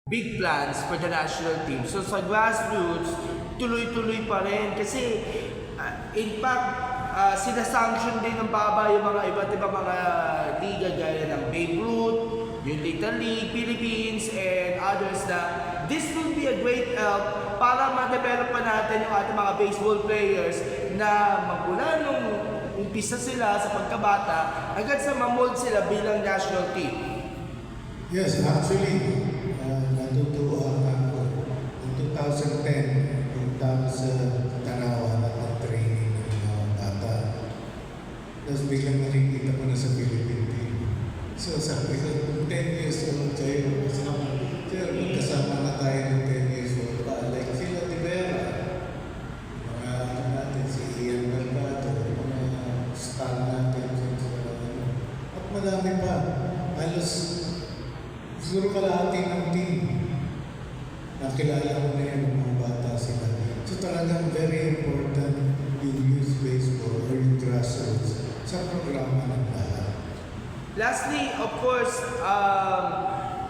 big plans for the national team. So sa grassroots, tuloy-tuloy pa rin kasi in fact, sinasanction din ng BABA yung mga iba't ibang mga liga gaya ng Babe Ruth, yung Little League, Philippines, and others na this will be a great help para ma-develop pa natin yung ating mga baseball players na magmula nung umpisa sila sa pagkabata hanggang sa mamold sila bilang national team. Yes, actually, natutuwa ako. In 2010, punta sa Tanawan at nag-training ng mga bata. Tapos biglang nakikita ko na sa Philippine team. So sabi ko, 10 years old kayo, magkasama na tayo ng 10 years old pa. Like sila de Vera, mga natin, si Ian Mercado, mga star natin. At madami pa. Halos siguro kalahati ng team. Nakilala ko na yan ng mga bata sila. So talagang very important yung youth baseball or yung grassroots sa programa ng lahat. Lastly, of course,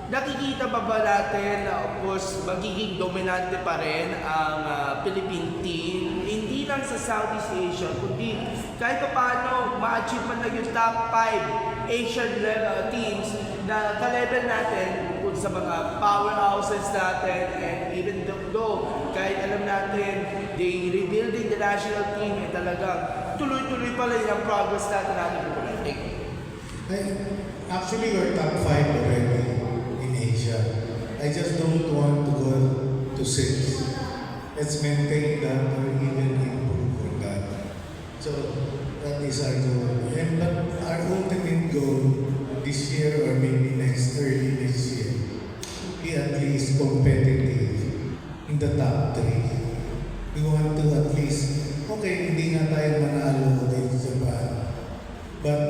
nakikita ba natin na of course magiging dominante pa rin ang Philippine team, hindi lang sa Southeast Asia, kundi kahit pa paano ma-achieve man lang yung top 5 Asian teams na ka-level natin bukod sa mga powerhouses natin, and even though kahit alam natin they rebuilding the national team, talagang tuloy-tuloy pa rin ang progress natin pupunting. Actually, we're top 5 already in Asia. I just don't want to go to 6. Let's maintain that or even improve on that. So that is our goal. And but our ultimate goal this year or maybe early next year, be at least competitive in the top 3. We want to at least, okay, hindi nga tayo manalo dito sa Japan, but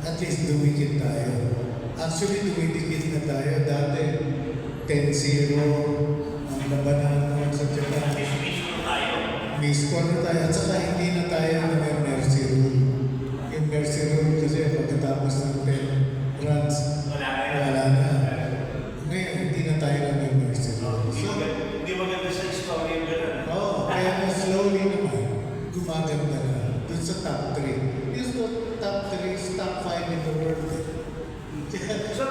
at least dumikit tayo. Actually, dumidikit na tayo. Dati, 10-0 ang labanan sa Japan. May-score na tayo. At saka hindi na tayo na mercy rule. Yung mercy rule kasi pagkatapos ng 10 runs, wala na. Ngayon, hindi na tayo na mercy rule. So, Hindi maganda sa story yung gano'n. oo, kaya slowly naman, gumaganda na. Doon sa top 3. Yung top 3 is top 5 in the world. So